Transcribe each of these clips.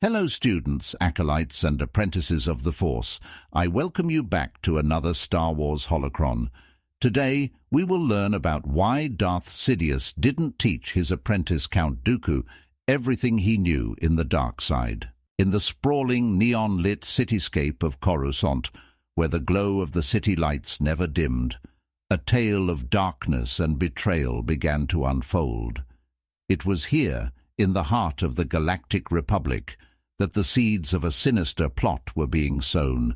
Hello students, acolytes and apprentices of the Force. I welcome you back to another Star Wars holocron. Today we will learn about why Darth Sidious didn't teach his apprentice Count Dooku everything he knew in the dark side. In the sprawling neon-lit cityscape of Coruscant, where the glow of the city lights never dimmed, a tale of darkness and betrayal began to unfold. It was here, in the heart of the Galactic Republic, that the seeds of a sinister plot were being sown,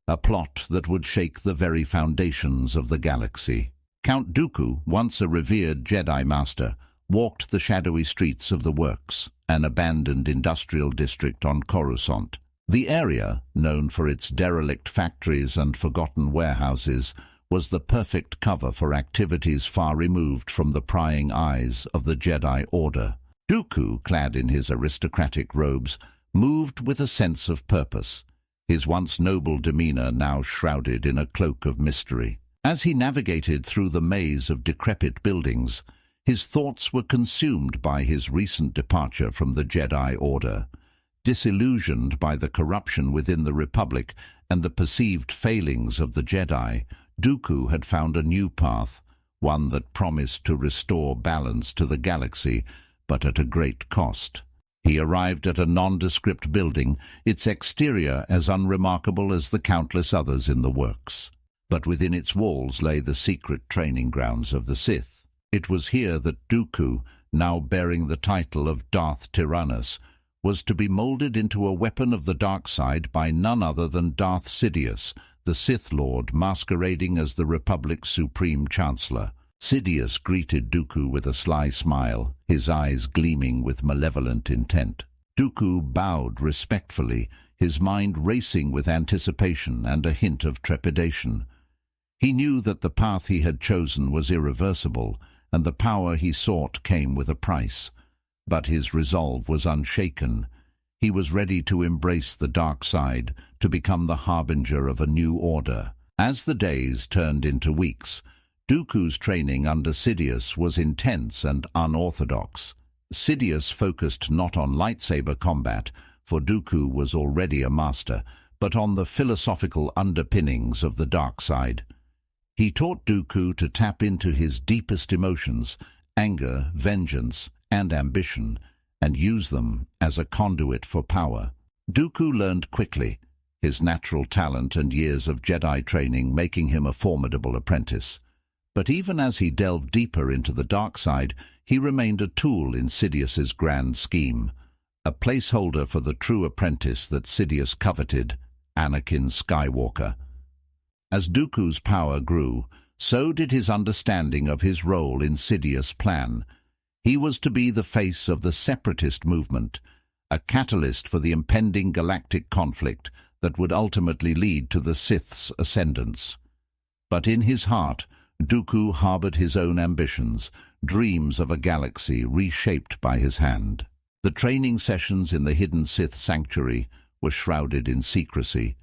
a plot that would shake the very foundations of the galaxy. Count Dooku, once a revered Jedi Master, walked the shadowy streets of the Works, an abandoned industrial district on Coruscant. The area, known for its derelict factories and forgotten warehouses, was the perfect cover for activities far removed from the prying eyes of the Jedi Order. Dooku, clad in his aristocratic robes, moved with a sense of purpose, his once noble demeanor now shrouded in a cloak of mystery. As he navigated through the maze of decrepit buildings, his thoughts were consumed by his recent departure from the Jedi Order. Disillusioned by the corruption within the Republic and the perceived failings of the Jedi, Dooku had found a new path, one that promised to restore balance to the galaxy, but at a great cost. He arrived at a nondescript building, its exterior as unremarkable as the countless others in the Works. But within its walls lay the secret training grounds of the Sith. It was here that Dooku, now bearing the title of Darth Tyranus, was to be molded into a weapon of the dark side by none other than Darth Sidious, the Sith Lord masquerading as the Republic's Supreme Chancellor. Sidious greeted Dooku with a sly smile, his eyes gleaming with malevolent intent. Dooku bowed respectfully, his mind racing with anticipation and a hint of trepidation. He knew that the path he had chosen was irreversible, and the power he sought came with a price. But his resolve was unshaken. He was ready to embrace the dark side, to become the harbinger of a new order. As the days turned into weeks, Dooku's training under Sidious was intense and unorthodox. Sidious focused not on lightsaber combat, for Dooku was already a master, but on the philosophical underpinnings of the dark side. He taught Dooku to tap into his deepest emotions, anger, vengeance, and ambition, and use them as a conduit for power. Dooku learned quickly, his natural talent and years of Jedi training making him a formidable apprentice. But even as he delved deeper into the dark side, he remained a tool in Sidious's grand scheme, a placeholder for the true apprentice that Sidious coveted, Anakin Skywalker. As Dooku's power grew, so did his understanding of his role in Sidious' plan. He was to be the face of the separatist movement, a catalyst for the impending galactic conflict that would ultimately lead to the Sith's ascendance. But in his heart, Dooku harbored his own ambitions, dreams of a galaxy reshaped by his hand. The training sessions in the hidden Sith sanctuary were shrouded in secrecy,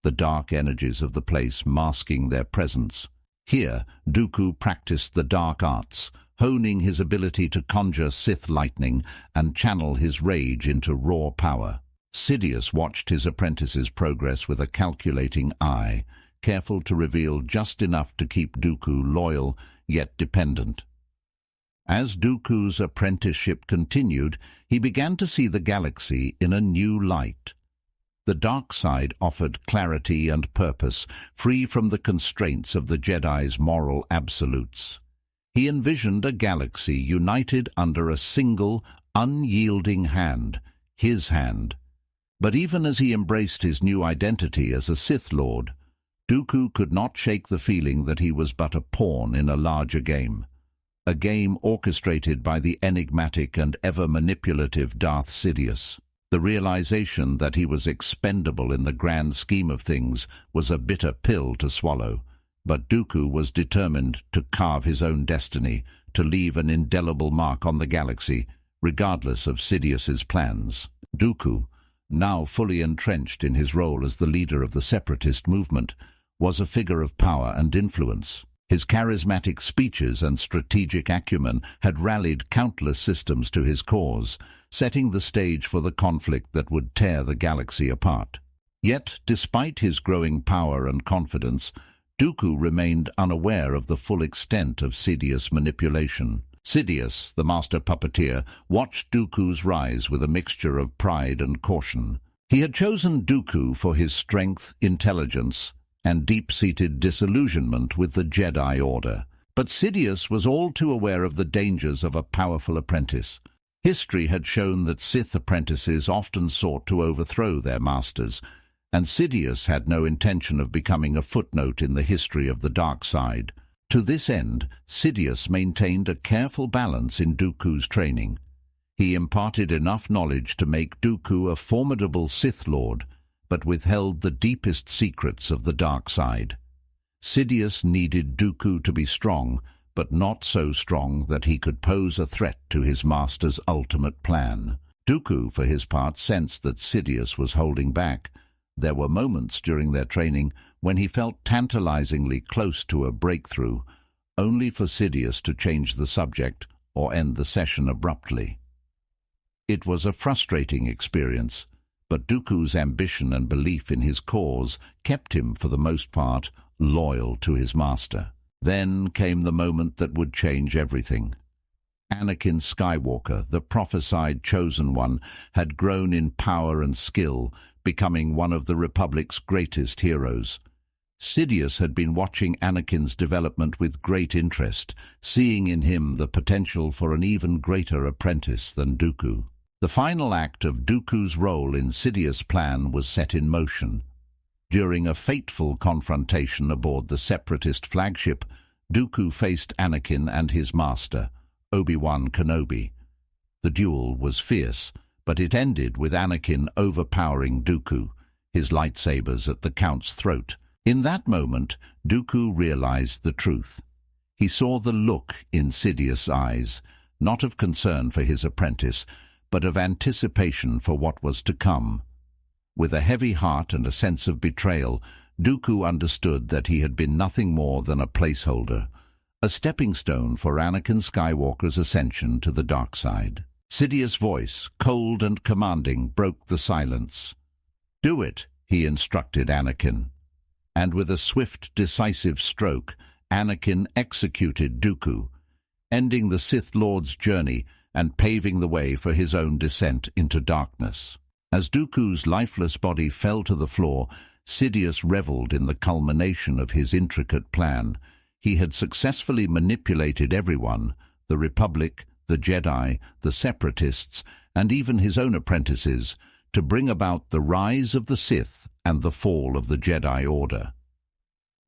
the dark energies of the place masking their presence. Here, Dooku practiced the dark arts, honing his ability to conjure Sith lightning and channel his rage into raw power. Sidious watched his apprentice's progress with a calculating eye, careful to reveal just enough to keep Dooku loyal yet dependent. As Dooku's apprenticeship continued, he began to see the galaxy in a new light. The dark side offered clarity and purpose, free from the constraints of the Jedi's moral absolutes. He envisioned a galaxy united under a single, unyielding hand, his hand. But even as he embraced his new identity as a Sith Lord, Dooku could not shake the feeling that he was but a pawn in a larger game, a game orchestrated by the enigmatic and ever-manipulative Darth Sidious. The realization that he was expendable in the grand scheme of things was a bitter pill to swallow, but Dooku was determined to carve his own destiny, to leave an indelible mark on the galaxy, regardless of Sidious's plans. Dooku, now fully entrenched in his role as the leader of the separatist movement, was a figure of power and influence. His charismatic speeches and strategic acumen had rallied countless systems to his cause, setting the stage for the conflict that would tear the galaxy apart. Yet, despite his growing power and confidence, Dooku remained unaware of the full extent of Sidious' manipulation. Sidious, the master puppeteer, watched Dooku's rise with a mixture of pride and caution. He had chosen Dooku for his strength, intelligence, and deep-seated disillusionment with the Jedi Order. But Sidious was all too aware of the dangers of a powerful apprentice. History had shown that Sith apprentices often sought to overthrow their masters, and Sidious had no intention of becoming a footnote in the history of the dark side. To this end, Sidious maintained a careful balance in Dooku's training. He imparted enough knowledge to make Dooku a formidable Sith Lord, but withheld the deepest secrets of the dark side. Sidious needed Dooku to be strong, but not so strong that he could pose a threat to his master's ultimate plan. Dooku, for his part, sensed that Sidious was holding back. There were moments during their training when he felt tantalizingly close to a breakthrough, only for Sidious to change the subject or end the session abruptly. It was a frustrating experience, but Dooku's ambition and belief in his cause kept him, for the most part, loyal to his master. Then came the moment that would change everything. Anakin Skywalker, the prophesied chosen one, had grown in power and skill, becoming one of the Republic's greatest heroes. Sidious had been watching Anakin's development with great interest, seeing in him the potential for an even greater apprentice than Dooku. The final act of Dooku's role in Sidious' plan was set in motion. During a fateful confrontation aboard the Separatist flagship, Dooku faced Anakin and his master, Obi-Wan Kenobi. The duel was fierce, but it ended with Anakin overpowering Dooku, his lightsabers at the Count's throat. In that moment, Dooku realized the truth. He saw the look in Sidious' eyes, not of concern for his apprentice, but of anticipation for what was to come. With a heavy heart and a sense of betrayal, Dooku understood that he had been nothing more than a placeholder, a stepping stone for Anakin Skywalker's ascension to the dark side. Sidious' voice, cold and commanding, broke the silence. "Do it," he instructed Anakin. And with a swift, decisive stroke, Anakin executed Dooku, ending the Sith Lord's journey and paving the way for his own descent into darkness. As Dooku's lifeless body fell to the floor, Sidious reveled in the culmination of his intricate plan. He had successfully manipulated everyone, the Republic, the Jedi, the Separatists, and even his own apprentices, to bring about the rise of the Sith and the fall of the Jedi Order.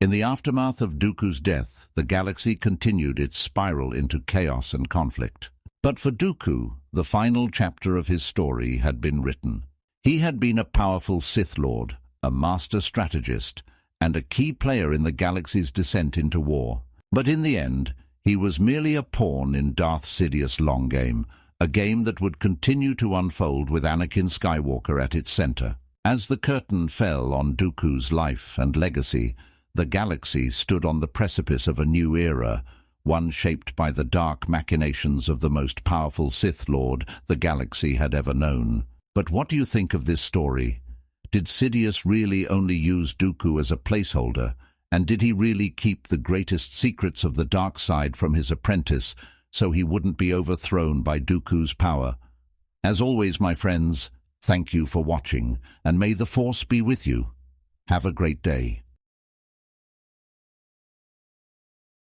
In the aftermath of Dooku's death, the galaxy continued its spiral into chaos and conflict. But for Dooku, the final chapter of his story had been written. He had been a powerful Sith Lord, a master strategist, and a key player in the galaxy's descent into war. But in the end, he was merely a pawn in Darth Sidious' long game, a game that would continue to unfold with Anakin Skywalker at its center. As the curtain fell on Dooku's life and legacy, the galaxy stood on the precipice of a new era, one shaped by the dark machinations of the most powerful Sith Lord the galaxy had ever known. But what do you think of this story? Did Sidious really only use Dooku as a placeholder, and did he really keep the greatest secrets of the dark side from his apprentice so he wouldn't be overthrown by Dooku's power? As always, my friends, thank you for watching, and may the Force be with you. Have a great day.